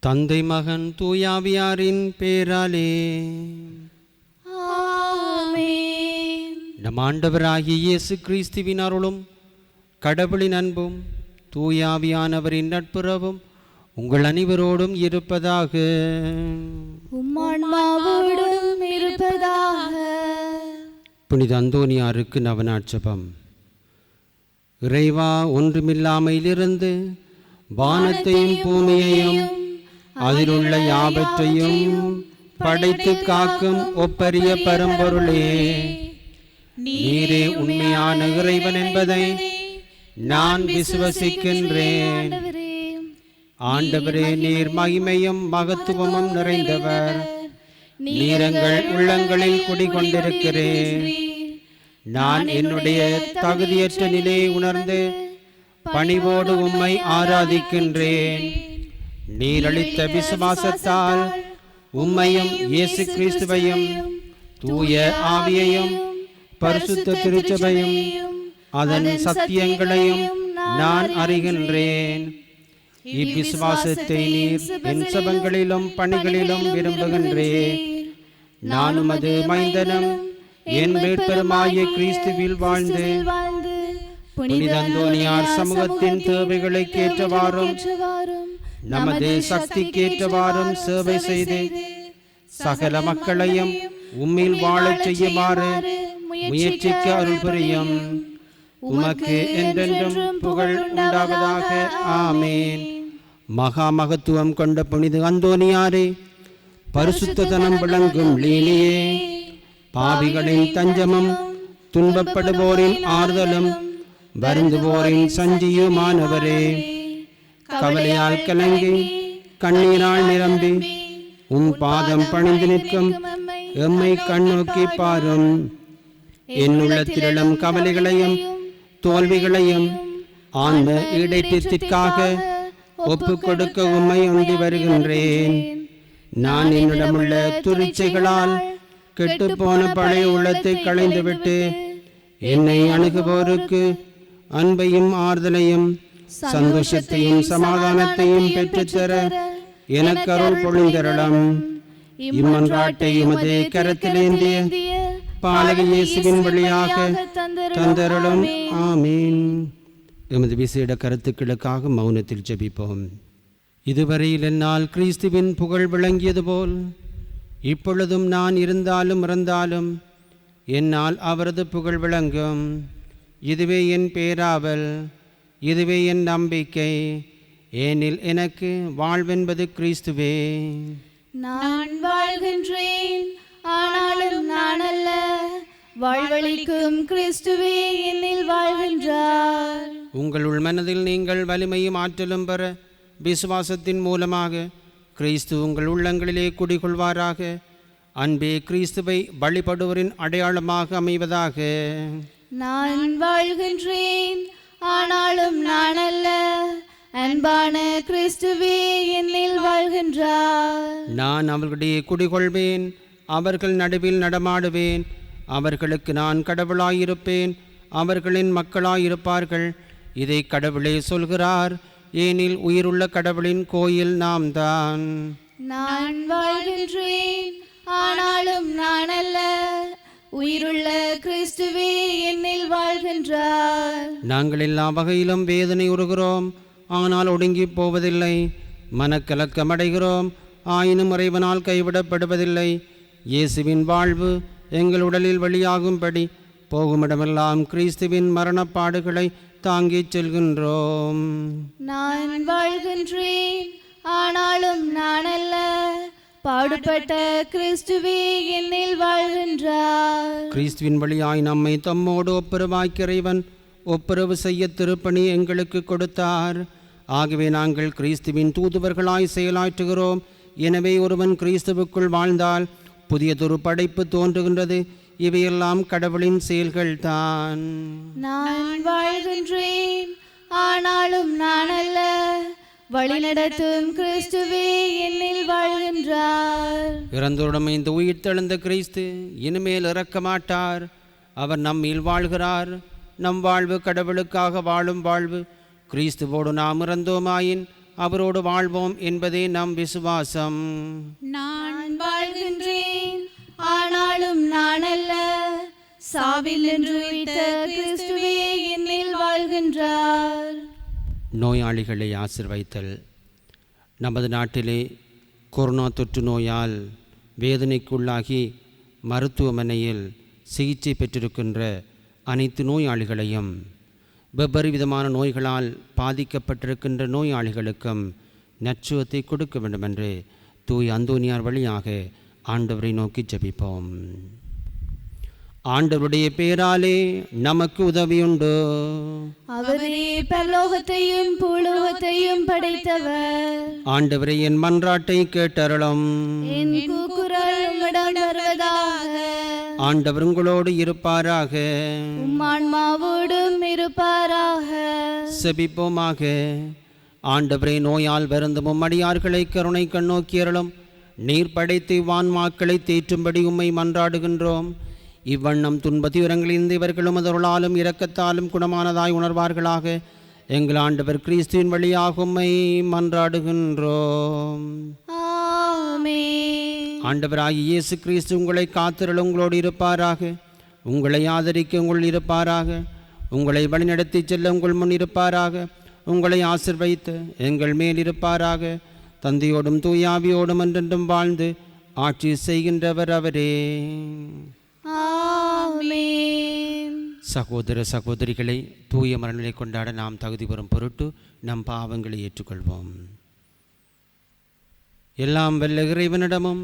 தந்தை மகன் தூயாவியாரின் பேராலே ஆமென். நம் ஆண்டவராகிய இயேசு கிறிஸ்துவின் அருளும் கடவுளின் அன்பும் தூயாவியானவரின் நட்புறவும் உங்கள் அனைவரோடும் இருப்பதாக. உம்மான்மாவோடும் இருப்பதாக. புனித அந்தோனியாருக்கு நவநாட்சபம். இறைவா, ஒன்றுமில்லாமையிலிருந்து வானத்தையும் பூமியையும் அதிலுள்ள யாவற்றையும் படைத்து காக்கும் ஒப்பரிய பரம்பொருளே, நீரே உண்மையான இறைவன் என்பதை நான் விசுவசிக்கின்றேன். ஆண்டவரே, நீர் மகிமையும் மகத்துவமும் நிறைந்தவர். நீரங்கள் உள்ளங்களில் குடிகொண்டிருக்கிறேன். நான் என்னுடைய தகுதியற்ற நிலையை உணர்ந்து பணிவோடு உம்மை ஆராதிக்கின்றேன். நீர் அளித்த விசுவாசத்தால் உம்மையும் இயேசு கிறிஸ்துவையும் தூய ஆவியையும் பரிசுத்த திருச்சபையும் அதன் சத்தியங்களையும் நான் அறிகின்றேன். இவ்விசுவாசத்தை நீர் என் சபங்களிலும் பணிகளிலும் விரும்புகின்றேன். நான் உமது மைந்தனும் என் மீட்பெருமாகிய கிறிஸ்துவில் வாழ்ந்து புனித அந்தோனியார் சமூகத்தின் தேவைகளை கேற்றவாறும் நமது சக்திக்கேற்றவாறும் சேவை செய்து சகல மக்களையும் உம்மில் வாழச் செய்யுமாறு முயற்சிக்க அருள் புரியும். உமக்கு என்றென்றும் புகழ் உண்டாவதாக. ஆமேன். மகா மகத்துவம் கொண்ட புனித அந்தோனியாரே, பரிசுத்ததனம் விளங்கும் லீலியே, பாவிகளின் தஞ்சமும் துன்பப்படுவோரின் ஆறுதலும் வருந்துவோரின் சஞ்சியுமானவரே, கவலையால் கலங்கி கண்ணீரால் நிரம்பி உன் பாதம் பணிந்து நிற்கும் எம்மை கண்ணோக்கி பாரும். என் உள்ளத்திலும் கவலைகளையும் தோல்விகளையும் ஆன்ம ஈடேற்றத்திற்காக ஒப்புக் கொடுக்க உம்மை உந்தி வருகின்றேன். நான் என்னிடமுள்ள துரிச்சைகளால் கெட்டுப்போன பழைய உள்ளத்தை களைந்துவிட்டு என்னை அணுகுவோருக்கு அன்பையும் ஆறுதலையும் சந்தோஷத்தையும் சமாதானத்தையும் பெற்றுத்தர எனக்கு அருள் பொழிந்தருளும். இம்மன்றாட்டை எமது கரத்திலேந்திய பாலக இயேசுவின் வழியாக தந்தருளும். ஆமீன். எமது விசேட கருத்துக்களுக்காக மௌனத்தில் ஜெபிப்போம். இதுவரையில் என்னால் கிறிஸ்துவின் புகழ் விளங்கியது போல் இப்பொழுதும் நான் இருந்தாலும் இறந்தாலும் என்னால் அவரது புகழ் விளங்கும். இதுவே என் பேராவல், இதுவே என் நம்பிக்கை. ஏனில் எனக்கு வாழ்வென்பது கிறிஸ்துவே. நான் வாழ்கின்றேன், ஆனாலும் நான் அல்ல, வாழ்வளிக்கும் கிறிஸ்துவே என்னில் வாழ்கின்றார். உங்கள் உள்மனதில் நீங்கள் வலிமையும் ஆற்றலும் பெற விசுவாசத்தின் மூலமாக கிறிஸ்து உங்கள் உள்ளங்களிலே குடிகொள்வாராக. அன்பே கிறிஸ்துவை வழிபடுவரின் அடையாளமாக அமைவதாக. நான் வாழ்கின்றேன், ஆனாலும் நான் அல்ல, அன்பான கிறிஸ்துவே என்னில் வாழ்கின்றார். நான் அவர்களுடைய குடிகொள்வேன், அவர்கள் நடுவில் நடமாடுவேன். அவர்களுக்கு நான் கடவுளாயிருப்பேன், அவர்களின் மக்களாயிருப்பார்கள். இதை கடவுளே சொல்கிறார், ஏனில் உயிருள்ள கடவுளின் கோயில் நாம் தான். நான் வாழ்கின்றேன், ஆனாலும் நான் அல்ல, உயிருள்ள கிறிஸ்துவே என்னில் வாழ்கின்றார். நாங்கள் எல்லா வகையிலும் வேதனை உறுகிறோம், ஆனால் ஒடுங்கி போவதில்லை. மனக்கலக்கமடைகிறோம், ஆயினும் இறைவனால் கைவிடப்படுவதில்லை. இயேசுவின் வாழ்வு எங்கள் உடலில் வெளியாகும்படி போகுமிடமெல்லாம் கிறிஸ்துவின் மரணப்பாடுகளை தாங்கிச் செல்கின்றோம். நான் வாழ்கின்றேன், ஆனாலும் நான் அல்ல, பாடுபட்ட கிறிஸ்துவே என்னில் வாழ்கின்றார். கிறிஸ்துவின் வழியாய் நம்மை தம்மோடு ஒப்புரவாக்கிய இறைவன் ஒப்புரவு செய்ய திருப்பணி எங்களுக்கு கொடுத்தார். ஆகவே நாங்கள் கிறிஸ்துவின் தூதுவர்களாய் செயலாற்றுகிறோம். எனவே ஒருவன் கிறிஸ்துவுக்குள் வாழ்ந்தால் புதியதொரு படைப்பு தோன்றுகின்றது. இவையெல்லாம் கடவுளின் செயல்கள்தான். நான் வாழ்கின்றேன், ஆனாலும் நான் அல்ல, வழிநடத்தும் கிறிஸ்துவே என்னில் வாழ்கின்றார். இறந்தோரிடம் இந்த உயிர்த்தெழுந்த கிறிஸ்து இனிமேல் இறக்க மாட்டார். அவர் நம்மில் வாழ்கிறார். நம் வாழ்வு கடவுளுக்காக வாழும் வாழ்வு. கிறிஸ்துவோடு நாம் இறந்தோமாயின் அவரோடு வாழ்வோம் என்பதே நம் விசுவாசம். நான் வாழ்கின்றேன், ஆனாலும் நான் அல்ல, சாவில் நின்று உயிர்த்த கிறிஸ்துவே என்னில் வாழ்கின்றார். நோயாளிகளை ஆசீர்வதித்தல். நமது நாட்டிலே கொரோனா தொற்று நோயால் வேதனைக்குள்ளாகி மருத்துவமனையில் சிகிச்சை பெற்றிருக்கின்ற அனைத்து நோயாளிகளையும், வெவ்வேறு விதமான நோய்களால் பாதிக்கப்பட்டிருக்கின்ற நோயாளிகளுக்கும் நற்சுகத்தை கொடுக்க வேண்டுமென்று தூய் அந்தோனியார் வழியாக ஆண்டவரை நோக்கி ஜெபிப்போம். ஆண்டவருடைய பேராலே நமக்கு உதவியுண்டு. அவரே பரலோகத்தையும் பூலோகத்தையும் படைத்தவர். ஆண்டவரே, என் மன்றாட்டை கேட்டருளும். என் கூக்குரல் உம்மிடம் வருவதாக. ஆண்டவர் உங்களோடு இருப்பாராக. உம்மான்மாவோடும் இருப்பாராக. செபிப்போமாக. ஆண்டவரே, நோயால் வருந்தும் அடியார்களை கருணை கண்ணோக்கியருளும். நீர் படைத்து வான்மாக்களை தேற்றும்படி உம்மை மன்றாடுகின்றோம். இவ்வண்ணம் துன்பத்திரங்களிலிருந்து இவர்களும் அதொருளாலும் இரக்கத்தாலும் குணமானதாய் உணர்வார்களாக. எங்கள் ஆண்டவர் கிறிஸ்துவின் வழியாக உம்மை மன்றாடுகின்றோம். ஆமென். ஆண்டவராகிய இயேசு கிறிஸ்து உங்களை காத்திருள் உங்களோடு இருப்பாராக. உங்களை ஆதரிக்க உங்கள் இருப்பாராக. உங்களை வழிநடத்தி செல்ல உங்கள் முன் இருப்பாராக. உங்களை ஆசீர்வதித்து எங்கள் மேல் இருப்பாராக. தந்தையோடும் தூயாவியோடும் என்றென்றும் வாழ்ந்து ஆட்சி செய்கின்றவர் அவரே. ஆமென். சகோதர சகோதரிகளை, தூய மரணங்களை கொண்டாட நாம் தகுதி பெறும் பொருட்டு நம் பாவங்களை ஏற்றுக்கொள்வோம். எல்லாம் வல்ல இறைவனிடமும்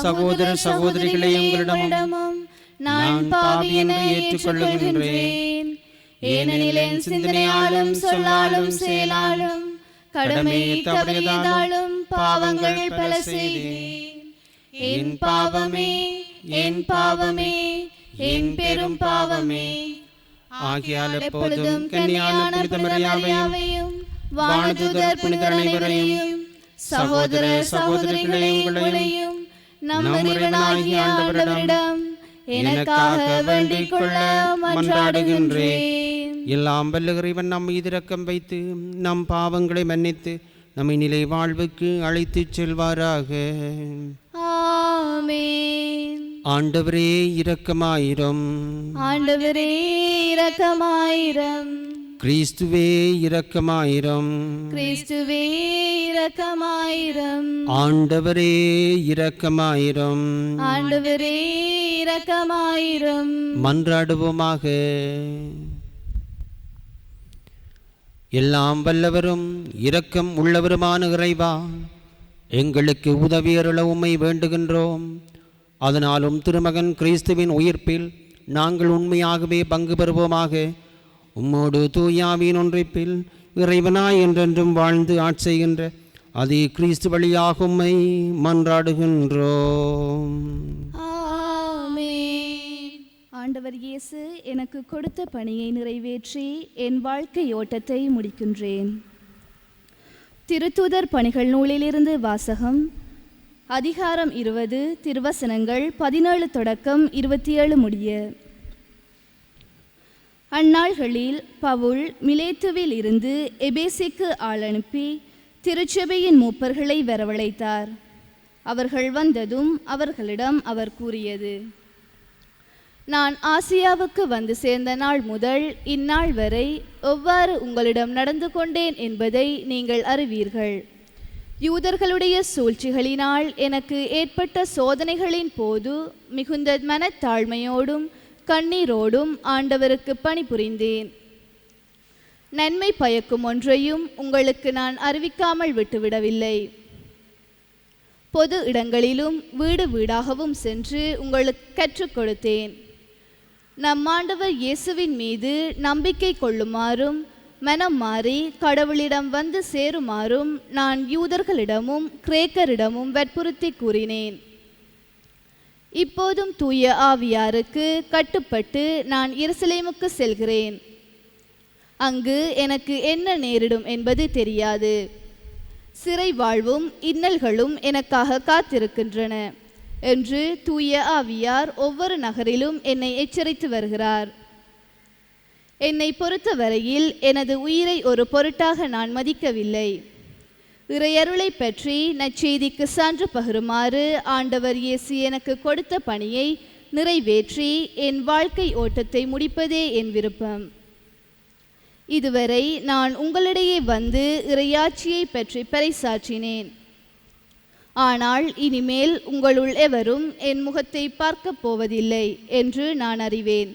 சகோதர சகோதரிகளை உங்களிடமும் நான் பாவி என்று ஏற்றுக்கொள்ளுகின்றேன். ஏனெனில் என் சிந்தனையாலும் சொல்லாலும் செயலாலும் கடமையை தவறியதாலும் பாவங்கள் பல செய்தேன். என் பாவமே, என் பாவமே, என் பெரும் பாவமே. ஆகியால் எப்போதும் கன்னியான புனித மரியாவையும் வானதூதர் புனிதர் அனைவரையும் சகோதர சகோதரிகளை உங்களையும் நம் இறைவனாகிய ஆண்டவரிடம் எனக்காக வேண்டிக் கொள்ள மன்றாடுகின்றேன். எல்லாம் வல்ல இறைவன் நம் மீது இரக்கம் வைத்து நம் பாவங்களை மன்னித்து நம்மை நிலை வாழ்வுக்கு அழைத்துச் செல்வாராக. ஆமென். ஆண்டவரே இரக்கமாயிரம். ஆண்டவரே இரக்கமாயிரம். கிறிஸ்துவே இரக்கமாயிரம். கிறிஸ்துவே இரக்கமாயிரம். ஆண்டவரே இரக்கமாயிரம். ஆண்டவரே இரக்கமாயிரம். மன்றாடுவோமாக. எல்லாம் வல்லவரும் இரக்கம் உள்ளவருமான இறைவா, எங்களுக்கு உதவியருள உம்மை வேண்டுகின்றோம். அதனாலும் திருமகன் கிறிஸ்துவின் உயிர்ப்பில் நாங்கள் உண்மையாகவே பங்கு பெறுவோமாக. உம்மோடு தூயாவின் ஒன்றிப்பில் இறைவனாய் என்றென்றும் வாழ்ந்து ஆட்செய்கின்ற அதே கிறிஸ்து வழியாக உம்மை மன்றாடுகின்றோம். ஆமென். ஆண்டவர் இயேசு எனக்கு கொடுத்த பணியை நிறைவேற்றி என் வாழ்க்கை ஓட்டத்தை முடிக்கின்றேன். திருத்தூதர் பணிகள் நூலிலிருந்து வாசகம். அதிகாரம் 20, திருவசனங்கள் 17 தொடக்கம் 27 முடிய. அந்நாள்களில் பவுல் மிலேத்துவில் இருந்து எபேசிக்கு ஆள் அனுப்பி திருச்சபையின் மூப்பர்களை வரவழைத்தார். அவர்கள் வந்ததும் அவர்களிடம் அவர் கூறியது: நான் ஆசியாவுக்கு வந்து சேர்ந்த நாள் முதல் இந்நாள் வரை எவ்வாறு உங்களிடம் நடந்து கொண்டேன் என்பதை நீங்கள் அறிவீர்கள். யூதர்களுடைய சூழ்ச்சிகளினால் எனக்கு ஏற்பட்ட சோதனைகளின் போது மிகுந்த மனத்தாழ்மையோடும் கண்ணீரோடும் ஆண்டவருக்கு பணிபுரிந்தேன். நன்மை பயக்கும் ஒன்றையும் உங்களுக்கு நான் அறிவிக்காமல் விட்டுவிடவில்லை. பொது இடங்களிலும் வீடு வீடாகவும் சென்று உங்களுக்கு கற்றுக் கொடுத்தேன். நம் ஆண்டவர் இயேசுவின் மீது நம்பிக்கை கொள்ளுமாறும் மனம் மாறி கடவுளிடம் வந்து சேருமாறும் நான் யூதர்களிடமும் கிரேக்கரிடமும் வற்புறுத்தி கூறினேன். இப்போதும் தூய ஆவியாருக்கு கட்டுப்பட்டு நான் எருசலேமுக்கு செல்கிறேன். அங்கு எனக்கு என்ன நேரிடும் என்பது தெரியாது. சிறை வாழ்வும் இன்னல்களும் எனக்காக காத்திருக்கின்றன என்று தூய ஆவியார் ஒவ்வொரு நகரிலும் என்னை எச்சரித்து வருகிறார். என்னை பொறுத்தவரையில் எனது உயிரை ஒரு பொருட்டாக நான் மதிக்கவில்லை. இறையருளை பற்றி நற்செய்திக்கு சான்று பகிருமாறு ஆண்டவர் இயேசு எனக்கு கொடுத்த பணியை நிறைவேற்றி என் வாழ்க்கை ஓட்டத்தை முடிப்பதே என் விருப்பம். இதுவரை நான் உங்களிடையே வந்து இறையாட்சியை பற்றி பறைசாற்றினேன். ஆனால் இனிமேல் உங்களுள் எவரும் என் முகத்தை பார்க்கப் போவதில்லை என்று நான் அறிவேன்.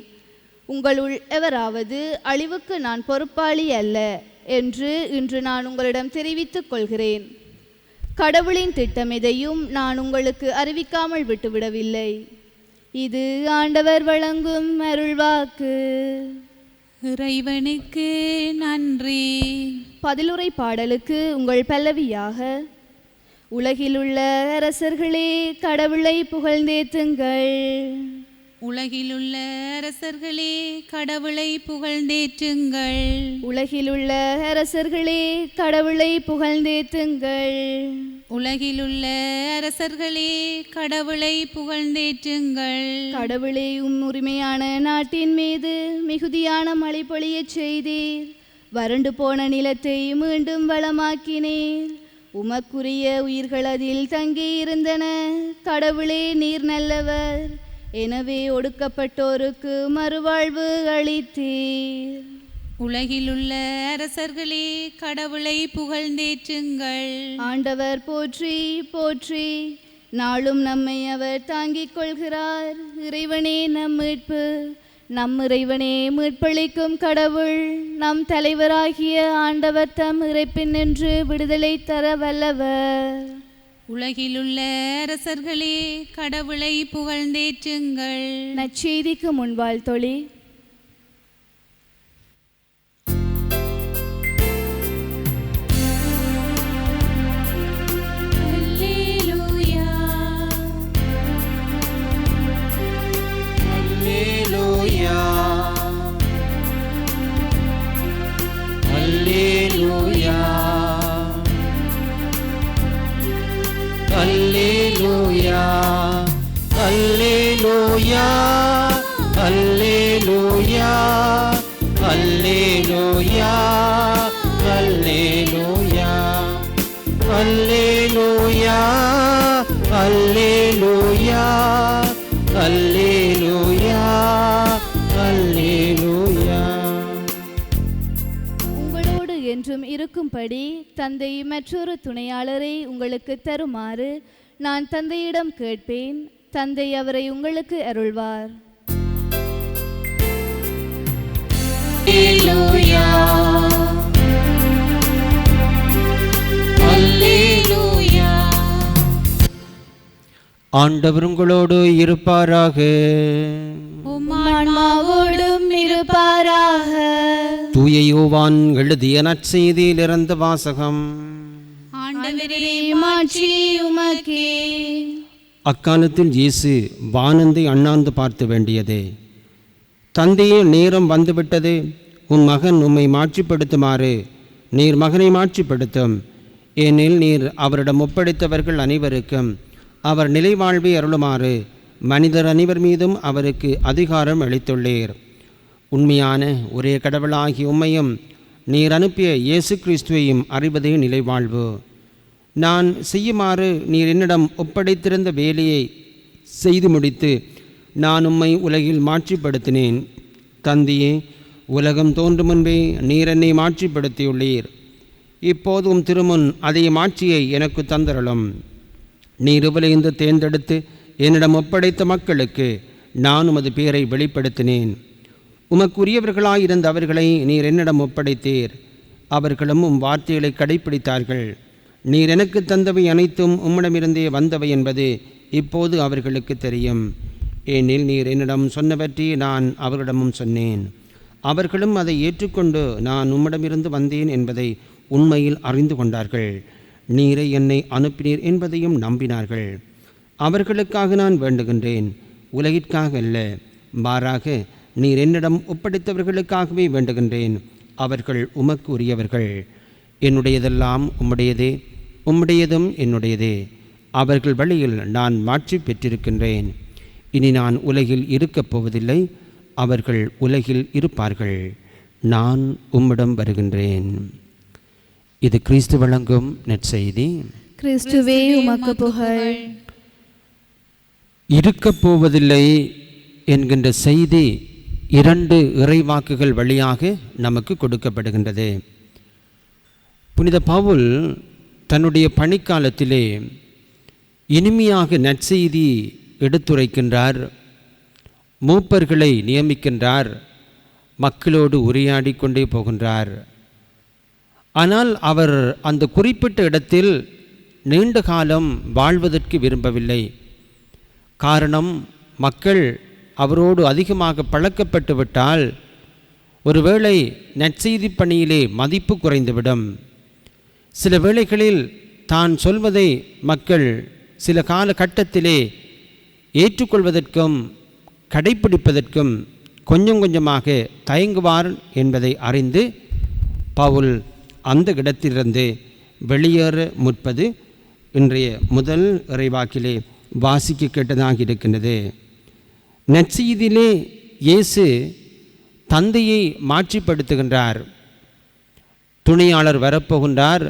உங்களுள் எவராவது அழிவுக்கு நான் பொறுப்பாளி அல்ல என்று இன்று நான் உங்களிடம் தெரிவித்துக் கொள்கிறேன். கடவுளின் திட்டம் எதையும் நான் உங்களுக்கு அறிவிக்காமல் விட்டுவிடவில்லை. இது ஆண்டவர் வழங்கும் அருள்வாக்கு. இறைவனுக்கு நன்றி. பதிலுரை பாடலுக்கு உங்கள் பல்லவியாக: உலகிலுள்ள அரசர்களே கடவுளை புகழ்ந்தேத்துங்கள். உலகிலுள்ள அரசர்களே கடவுளை புகழ்ந்தேற்றுங்கள். உலகிலுள்ள அரசர்களே கடவுளை புகழ்ந்தேத்துங்கள். உலகிலுள்ள அரசர்களே கடவுளை புகழ்ந்தேற்றுங்கள். கடவுளே, உரிமையான நாட்டின் மீது மிகுதியான மழை பொழியச் செய்தீர். வறண்டு போன நிலத்தை மீண்டும் வளமாக்கினீர். உமக்குரிய உயிர்கள் அதில் தங்கியிருந்தன. கடவுளே, நீர் நல்லவர். எனவே ஒடுக்கப்பட்டோருக்கு மறுவாழ்வு அளித்தீர். உலகிலுள்ள அரசர்களே கடவுளை புகழ்ந்தேற்றுங்கள். ஆண்டவர் போற்றி போற்றி. நாளும் நம்மை அவர் தாங்கிக் கொள்கிறார். இறைவனே நம் மீட்பு. நம் இறைவனே மீட்பளிக்கும் கடவுள். நம் தலைவராகிய ஆண்டவர் தம் இறைப்பின் நின்று விடுதலை தர வல்லவர். உலகிலுள்ள அரசர்களே கடவுளை புகழ்ந்தேற்றுங்கள். நற்செய்திக்கு முன்வாழ் தொழி. Alleluia, Alleluia, Alleluia, Alleluia, Alleluia, Alleluia, Alleluia, Alleluia, Alleluia. உங்களோடு என்றும் இருக்கும்படி தந்தை மற்றொரு துணையாளரை உங்களுக்கு தருமாறு நான் தந்தையிடம் கேட்பேன். தந்தை அவரை உங்களுக்கு அருள்வார். Alleluia, Alleluia. ஆண்டவர் உங்களோடு இருப்பாராக. உம் ஆன்மாவோடும் இருப்பாராக. தூய யோவான் எழுதிய நற்செய்தியிலிருந்து வாசகம். ஆண்டவரே மாட்சி உமக்கே. அக்காலத்தில் இயேசு வானந்தை அண்ணாந்து பார்த்து வேண்டியதே: தந்தையே, நேரம் வந்துவிட்டது. உன் மகன் உம்மை மாட்சிப்படுத்துமாறு நீர் மகனை மாட்சிப்படுத்தும். ஏனெனில் நீர் அவரிடம் ஒப்படைத்தவர்கள் அனைவருக்கும் அவர் நிலைவாழ்வை அருளுமாறு மனிதர் அனைவர் மீதும் அவருக்கு அதிகாரம் அளித்துள்ளீர். உண்மையான ஒரே கடவுளாகிய உம்மையும் நீர் அனுப்பிய இயேசு கிறிஸ்துவையும் அறிவதே நிலைவாழ்வு. நான் செய்யுமாறு நீர் என்னிடம் ஒப்படைத்திருந்த வேலையை செய்து முடித்து நான் உம்மை உலகில் மாட்சிப்படுத்தினேன். தந்தையே, உலகம் தோன்றும் முன்பே நீர் என்னை மாட்சிப்படுத்தியுள்ளீர். இப்போதும் திருமுன் அதே மாட்சியை எனக்கு தந்தரலும். நீர் உலகிந்து தேர்ந்தெடுத்து என்னிடம் ஒப்படைத்த மக்களுக்கு நான் உமது பேரை வெளிப்படுத்தினேன். உமக்குரியவர்களாயிருந்த அவர்களை நீர் என்னிடம் ஒப்படைத்தீர். அவர்களும் உம் வார்த்தைகளை கடைப்பிடித்தார்கள். நீர் எனக்கு தந்தவை அனைத்தும் உம்மிடமிருந்தே வந்தவை என்பது இப்போது அவர்களுக்கு தெரியும். ஏனெனில் நீர் என்னிடம் சொன்னவற்றை நான் அவர்களிடமும் சொன்னேன். அவர்களும் அதை ஏற்றுக்கொண்டு நான் உம்மிடமிருந்து வந்தேன் என்பதை உண்மையில் அறிந்து கொண்டார்கள். நீரை என்னை அனுப்பினீர் என்பதையும் நம்பினார்கள். அவர்களுக்காக நான் வேண்டுகின்றேன், உலகிற்காக அல்ல. மாறாக நீர் என்னிடம் ஒப்படைத்தவர்களுக்காகவே வேண்டுகின்றேன். அவர்கள் உமக்கு உரியவர்கள். என்னுடையதெல்லாம் உம்முடையதே, உம்முடையதும் என்னுடையதே. அவர்கள் வழியில் நான் மாட்சி பெற்றிருக்கின்றேன். இனி நான் உலகில் இருக்கப் போவதில்லை, அவர்கள் உலகில் இருப்பார்கள். நான் உம்மிடம் வருகின்றேன். இது கிறிஸ்து வழங்கும் நற்செய்தி. கிறிஸ்துவே உமக்கு புகழ். இருக்கப் போவதில்லை என்கின்ற செய்தி 2 இறைவாக்குகள் வழியாக நமக்கு கொடுக்கப்படுகின்றது. புனித பவுல் தன்னுடைய பணிக்காலத்திலே இனிமையாக நற்செய்தி எடுத்துரைக்கின்றார், மூப்பர்களை நியமிக்கின்றார், மக்களோடு உரையாடி கொண்டே போகின்றார். ஆனால் அவர் அந்த குறிப்பிட்ட இடத்தில் நீண்ட காலம் வாழ்வதற்கு விரும்பவில்லை. காரணம், மக்கள் அவரோடு அதிகமாக பழக்கப்பட்டு விட்டால் ஒருவேளை நற்செய்தி பணியிலே மதிப்பு குறைந்துவிடும். சில வேளைகளில் தான் சொல்வதை மக்கள் சில காலகட்டத்திலே ஏற்றுக்கொள்வதற்கும் கடைப்பிடிப்பதற்கும் கொஞ்சம் கொஞ்சமாக தயங்குவார் என்பதை அறிந்து பவுல் அந்த இடத்திலிருந்து வெளியேற முற்பது இன்றைய முதல் இறைவாக்கிலே வாசிக்க கேட்டதாக இருக்கின்றது. நற்செய்தியிலே இயேசு தந்தையை மாட்சிப்படுத்துகின்றார். துணையாளர் வரப்போகின்றார்,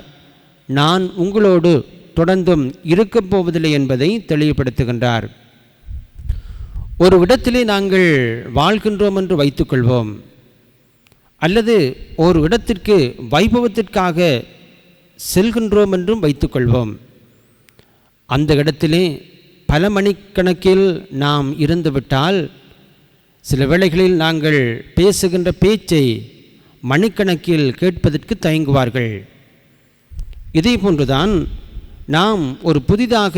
நான் உங்களோடு தொடர்ந்தும் இருக்கப் போவதில்லை என்பதை தெளிவுபடுத்துகின்றார். ஒரு இடத்திலே நாங்கள் வாழ்கின்றோம் என்று வைத்துக்கொள்வோம், அல்லது ஒரு இடத்திற்கு வைபவத்திற்காக செல்கின்றோம் என்றும் வைத்துக்கொள்வோம். அந்த இடத்திலே பல மணிக்கணக்கில் நாம் இருந்துவிட்டால் சில வேளைகளில் நாங்கள் பேசுகின்ற பேச்சை மணிக்கணக்கில் கேட்பதற்கு தயங்குவார்கள். இதே போன்றுதான் நாம் ஒரு புதிதாக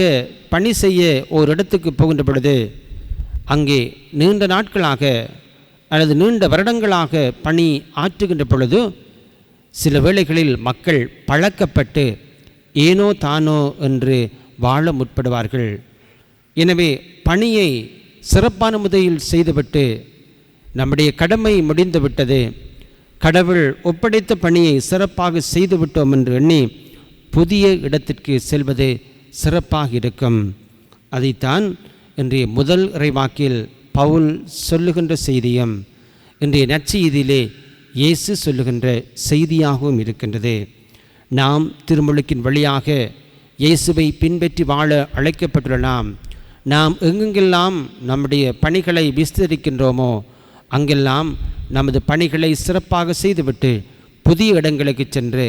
பணி செய்ய ஒரு இடத்துக்கு போகின்ற பொழுது அங்கே நீண்ட நாட்களாக அல்லது நீண்ட வருடங்களாக பணி ஆற்றுகின்ற பொழுது சில வேளைகளில் மக்கள் பழக்கப்பட்டு ஏனோ தானோ என்று வாழ முற்படுவார்கள். எனவே பணியை சிறப்பான முறையில் செய்துவிட்டு நம்முடைய கடமை முடிந்துவிட்டது, கடவுள் ஒப்படைத்த பணியை சிறப்பாக செய்துவிட்டோம் என்று எண்ணி புதிய இடத்திற்கு செல்வது சிறப்பாக இருக்கும். அதைத்தான் இன்றைய முதல் இறைவாக்கில் பவுல் சொல்லுகின்ற செய்தியும் இன்றைய நற்செய்தியிலே இயேசு சொல்லுகின்ற செய்தியாகவும் இருக்கின்றது. நாம் திருமுழுக்கின் வழியாக இயேசுவை பின்பற்றி வாழ அழைக்கப்பட்டுள்ளலாம். நாம் எங்கெங்கெல்லாம் நம்முடைய பணிகளை விஸ்தரிக்கின்றோமோ அங்கெல்லாம் நமது பணிகளை சிறப்பாக செய்துவிட்டு புதிய இடங்களுக்கு சென்று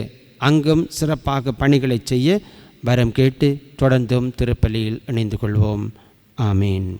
அங்கும் சிறப்பாக பணிகளை செய்ய வரம் கேட்டு தொடர்ந்தும் திருப்பலியில் இணைந்து கொள்வோம். ஆமீன்.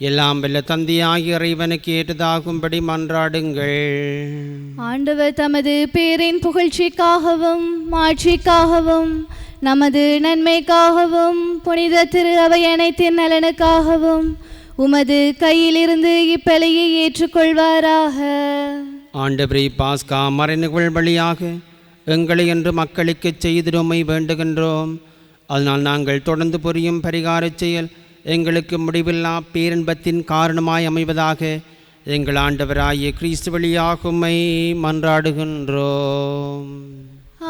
எல்லாம் வல்ல தந்தையாகிய இறைவனுக்கு ஏற்றதாகும்படி மன்றாடுங்கள். ஆண்டவர் தமது பேரின் புகழ்ச்சிக்காகவும் மாட்சிக்காகவும் நமது நன்மைக்காகவும் புனித திரு அவை அனைத்தின் நலனுக்காகவும் உமது கையிலிருந்து இப்பலியை ஏற்றுக்கொள்வாராக. ஆண்டவரே, பாஸ்கா மறைநிகழ் வழியாக எங்களை என்று மக்களுக்கு செய்திடுமை வேண்டுகின்றோம். அதனால் நாங்கள் தொடர்ந்து புரியும் பரிகார செயல் எங்களுக்கு முடிவில்லா பேரின்பத்தின் காரணமாய் அமைவதாக எங்கள் ஆண்டவராகிய கிறிஸ்து வழியாக உம்மை மன்றாடுகின்றோம்.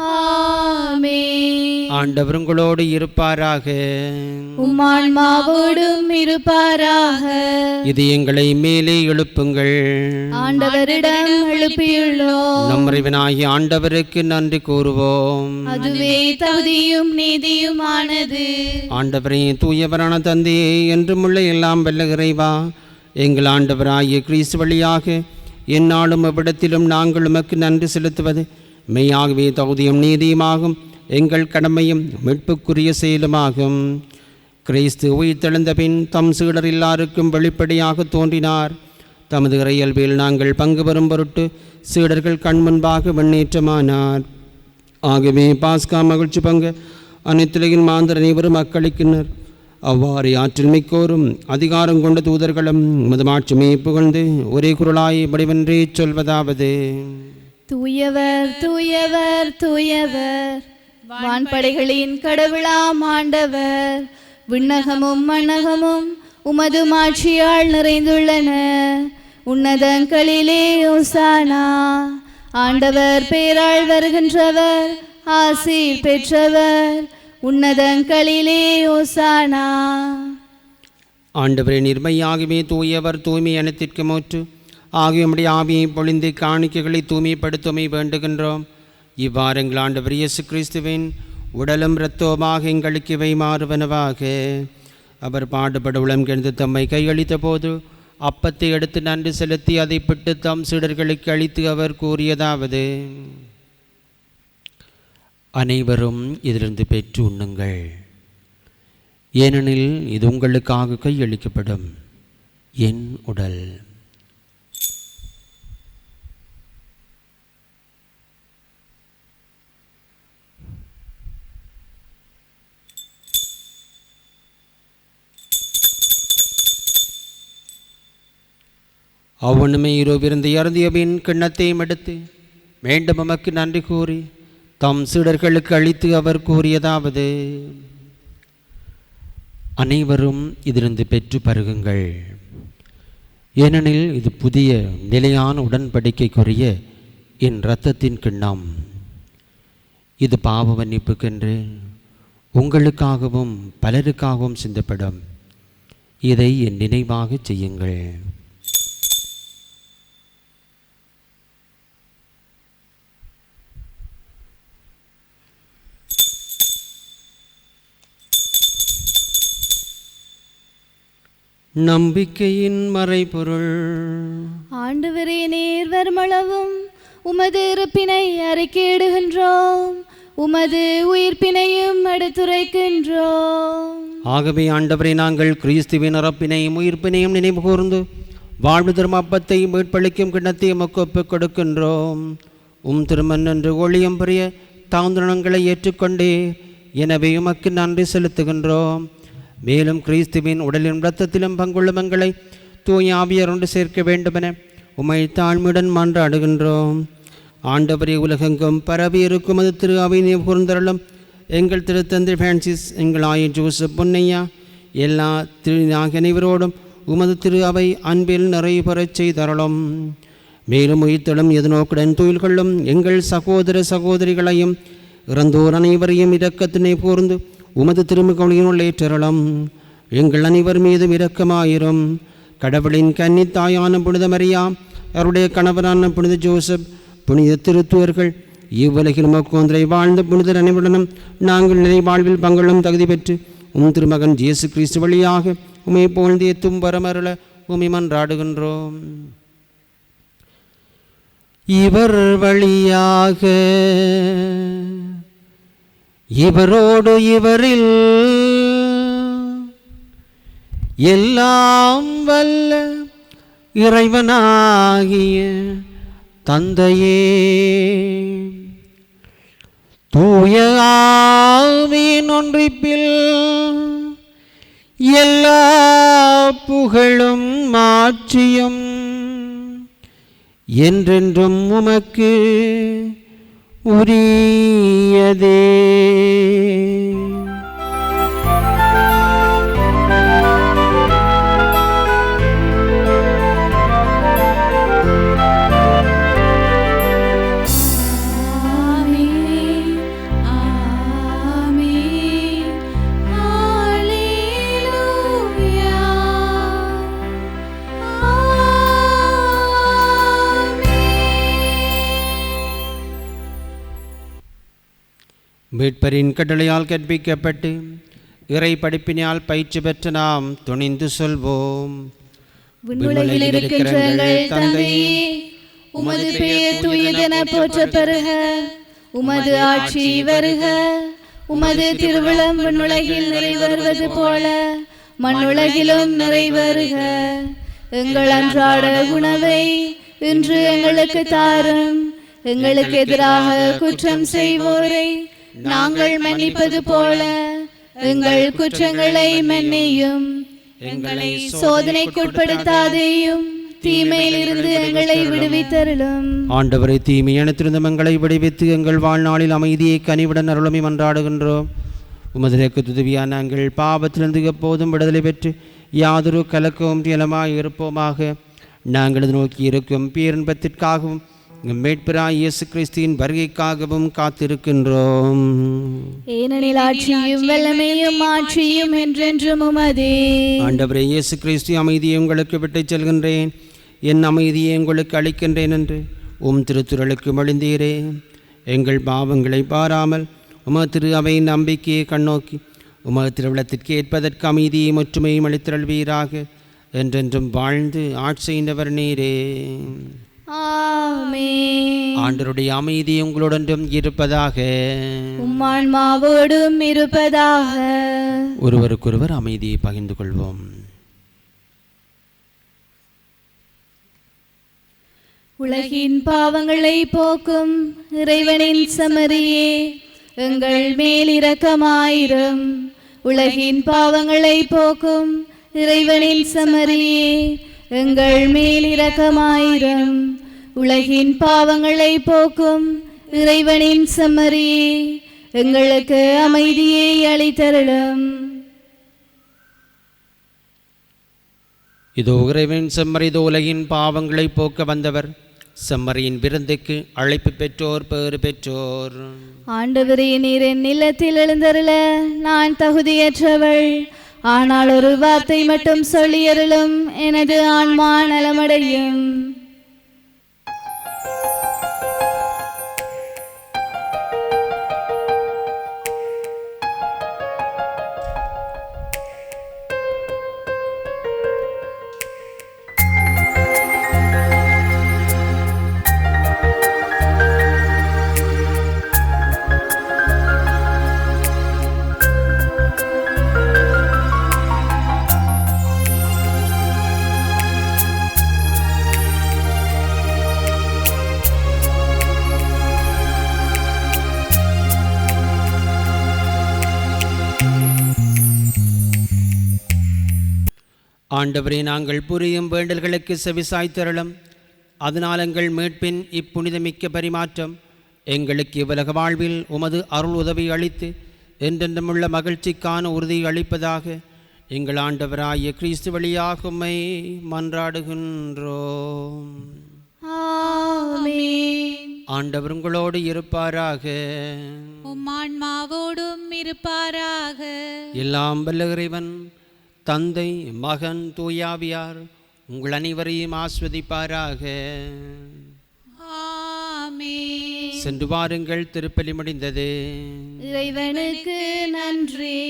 ஆமென். ஆண்டவர் உங்களோடு இருப்பாராக. உம்மான்மாவோடும் இருப்பாராக. இது எங்களை மேலே எழுப்புங்கள். ஆண்டவரிடம் எழுப்பியுள்ளோம். நம் இறைவனாகிய ஆண்டவருக்கு நன்றி கூறுவோம். அதுவே தகுதியும் நீதியுமானது. ஆண்டவரே, தூயவரான தந்தையே, என்றும் உள்ள எல்லாம் வல்ல இறைவா, எங்கள் ஆண்டவராகிய கிறிஸ்து வழியாக எந்நாளும் எவ்விடத்திலும் நாங்கள் உமக்கு நன்றி செலுத்துவது மெய்யாகவே தகுதியும் நீதியுமாகும், எங்கள் கடமையும் மீட்புக்குரிய செயலுமாகும். கிறிஸ்து உயிர்த்தெழுந்த பின் தம் சீடர் எல்லாருக்கும் வெளிப்படையாக தோன்றினார். தமது இறையல்பில் நாங்கள் பங்கு பெறும் பொருட்டு சீடர்கள் கண் முன்பாக முன்னேற்றமானார். ஆகவே பாஸ்கா மகிழ்ச்சி பங்கு அனைத்துலகின் மாந்தர் அனைவரும் அக்களிக்கின்றனர். அவ்வாறு ஆற்றல் மிக்கோரும் அதிகாரம் கொண்ட தூதர்களும் மதுமாட்சிமை புகழ்ந்து ஒரே குரலாய் வடிவென்றே சொல்வதாவது: தூயவர் தூயவர் தூயவர், வான்படைகளின் கடவுளாம் ஆண்டவர். விண்ணகமும் மண்ணகமும் உமது மாட்சியால் நிறைந்துள்ளன. உன்னதங்களிலே ஓசானா. ஆண்டவர் பேரால் வருகின்றவர் ஆசி பெற்றவர். உன்னதங்களிலே ஓசானா. ஆண்டவரே, நிர்மையாகவே தூயவர், தூய்மை அனைத்திற்கு மூற்று ஆகிய உம்முடைய ஆவியை பொழிந்து காணிக்கைகளை தூய்மைப்படுத்துமை வேண்டுகின்றோம். இவ்வாறு எங்கள் ஆண்டவர் இயேசு கிறிஸ்துவின் உடலும் இரத்தோமாக எங்களுக்கு இவை மாறுவனவாக. அவர் பாடுபட உளம் கிழந்து தம்மை கையளித்த போது அப்பத்தை எடுத்து நன்றி செலுத்தி அதை பிட்டு தம் சீடர்களுக்கு அளித்து அவர் கூறியதாவது: அனைவரும் இதிலிருந்து பெற்று உண்ணுங்கள், ஏனெனில் இது உங்களுக்காக கையளிக்கப்படும் என் உடல். அவ்வளவுமே இரவிருந்து இறந்திய பின் கிண்ணத்தையும் எடுத்து மீண்டும் உமக்கு நன்றி கூறி தம் சீடர்களுக்கு அளித்து அவர் கூறியதாவது: அனைவரும் இதிலிருந்து பெற்று பருகுங்கள், ஏனெனில் இது புதிய நிலையான உடன்படிக்கைக்குரிய என் இரத்தத்தின் கிண்ணம். இது பாவ மன்னிப்புக்கென்று உங்களுக்காகவும் பலருக்காகவும் சிந்தப்படும். இதை என் நினைவாக செய்யுங்கள். நம்பிக்கையின் மறைபொருள். ஆண்டவரே, நீர் வருமளவும் உமது இருப்பினை அறிக்கையிடுகின்றோம், உமது உயிர்ப்பினையும் எடுத்துரைக்கின்றோம். ஆகவே ஆண்டவரே, நாங்கள் கிறிஸ்துவின் இறப்பினையும் உயிர்ப்பினையும் நினைவு கூர்ந்து வாழ்வு தரும் அப்பத்தை மீட்பளிக்கும் கிண்ணத்தை உமக்கு ஒப்புக் கொடுக்கின்றோம். திருமண் என்று ஒளியம் பெரிய தாந்திரணங்களை ஏற்றுக்கொண்டே, எனவே உமக்கு நன்றி செலுத்துகின்றோம். மேலும் கிறிஸ்துவின் உடலின் இரத்தத்திலும் பங்குள்ளும் எங்களை தூய ஆவியார் ஒன்று சேர்க்க வேண்டுமென உம்மை தாழ்மையுடன் மன்றாடுகின்றோம். ஆண்டவரே, உலகெங்கும் பரவி இருக்கும் அது திரு அவை கூர்ந்தருளும் எங்கள் திருத்தந்தை பிரான்சிஸ், எங்கள் ஆயர் ஜோசப் பொன்னையா, எல்லா அனைவரோடும் உமது திரு அவை அன்பில் நிறைவு பெறச் செய்தருளும். மேலும் உயிர்த்தெழும் எதிர்நோக்குடன் துயில் கொள்ளும் எங்கள் சகோதர சகோதரிகளையும் இறந்தோர் அனைவரையும் இரக்கத்தினை கூர்ந்து உமது திருமுகொழியினுள் ஏற்றருளும். எங்கள் அனைவர் மீதும் இரக்கமாயிரும். கடவுளின் கன்னித்தாயான புனித மரியா, அவருடைய கணவரான புனித ஜோசப், புனித திருத்துவர்கள், இவ்வுலகில் மோக்கோந்திரை வாழ்ந்த புனிதர் அனைவருடனும் நாங்கள் நிறைவாழ்வில் பங்களும் தகுதி பெற்று திருமகன் இயேசு கிறிஸ்து வழியாக உமை போழ்ந்து எத்தும் வரமருள உமை மன்றாடுகின்றோம். இவர் வழியாக, இவரோடு இவரில் எல்லாம் வல்ல இறைவனாகிய தந்தையே, தூய ஆவியின் ஒன்றிப்பில் எல்லா புகழும் மாட்சியும் என்றென்றும் உமக்கு உரியதே. ஆமென். மீட்பரின் கட்டளையால் கற்பிக்கப்பட்டு இறை படிப்பினால் பயிற்சி பெற்ற நாம் துணிந்து சொல்வோம். விண்ணுலகில் இருக்கின்ற எங்கள் தந்தையே, உமது பெயர் தூயதென போற்றப் பெறுக. உமது ஆட்சி வருக. உமது திருவிழம் விண்ணுலகில் நிறைவேறுவது போல மண்ணுலகிலும் நிறைவேறுக. எங்கள் அன்றாட உணவை இன்று எங்களுக்கு தாரும். எங்களுக்கு எதிராக குற்றம் செய்வோரை நாங்கள் மன்னிப்பது போல எங்கள் குற்றங்களை மன்னியும். எங்களை சோதனைக்குட்படுத்தாதேயும், தீமையில் இருந்து எங்களை விடுவித்தருளும். ஆண்டவரை தீமை அனைத்திருந்தும் எங்களை விடுவித்து எங்கள் வாழ்நாளில் அமைதியை கனிவுடன் அருளுமை மன்றாடுகின்றோம். உமது இரக்கத்துதவியான நாங்கள் பாவத்திலிருந்து எப்போதும் விடுதலை பெற்று யாதொரு கலக்கமும் இயலமாய் இருப்போமாக. நாங்கள் நோக்கி இருக்கும் பேரின்பத்திற்காகவும் மீட்பராய் இயேசு கிறிஸ்துவின் வருகைக்காகவும் காத்திருக்கின்றோம். ஏனெனில் ஆட்சியும் வல்லமையும் ஆட்சியும் என்றென்றும் உமதே. ஆண்டவரே இயேசு கிறிஸ்து, அமைதியை உங்களுக்கு விட்டுச் செல்கின்றேன், என் அமைதியை உங்களுக்கு அளிக்கின்றேன் என்று திருத்துறளுக்கு மொழிந்தீரே. எங்கள் பாவங்களை பாராமல் உமது திரு அவையின் நம்பிக்கையை கண்ணோக்கி உமது திருவிழத்திற்கு ஏற்பதற்கு அமைதியை ஒற்றுமையும் அளித்தருள்வீராக. என்றென்றும் வாழ்ந்து ஆட்சியினவர் நீரே. ஆமென். ஆண்டவருடைய அமைதி உங்களுடனும் இருப்பதாக, உம்மான்மாவோடும் இருப்பதாக. ஒருவருக்கொருவர் அமைதியை பகிர்ந்து கொள்வோம். உலகின் பாவங்களை போக்கும் இறைவனின் செம்மறியே, எங்கள் மேல் இரக்கமாயிரும். உலகின் பாவங்களை போக்கும் இறைவனின் செம்மறியே, எங்கள் மேல் இரக்கமாயிரும். உலகின் பாவங்களை போக்கும் இறைவனின் செம்மறியே, எங்களுக்கு அமைதியை அளித்தருளும். இதோ இறைவனின் செம்மறி, இதோ உலகின் பாவங்களை போக்க வந்தவர். செம்மறியின் விருந்துக்கு அழைப்பு பெற்றோர் பேறு பெற்றோர். ஆண்டவரே, நீர் என் இல்லத்தில் எழுந்தருள நான் தகுதியற்றவள். ஆனால் ஒரு வார்த்தை மட்டும் சொல்லியருளும், எனது ஆன்மா நலமடையும். ஆண்டவரே, நாங்கள் புரியும் வேண்டல்களுக்கு செவிசாய்த்தருளும். அதனால் எங்கள் மீட்பின் இப்புனிதமிக்க பரிமாற்றம் எங்களுக்கு இவ்வுலக வாழ்வில் உமது அருள் உதவி அளித்து என்றென்றும் உள்ள மகிழ்ச்சிக்கான உறுதி அளிப்பதாக. எங்கள் ஆண்டவராகிய கிறிஸ்து வழியாக உம்மை மன்றாடுகின்றோம். ஆமென். ஆண்டவர் உங்களோடு இருப்பாராக. உம்மான்மாவோடும் இருப்பாராக. எல்லாம் வல்ல இறைவன் தந்தை, மகன், தூயாவியார் உங்கள் அனைவரையும் ஆஸ்வதிப்பாராக. ஆமென். சென்று வாருங்கள், திருப்பலி முடிந்தது. இறைவனுக்கு நன்றி.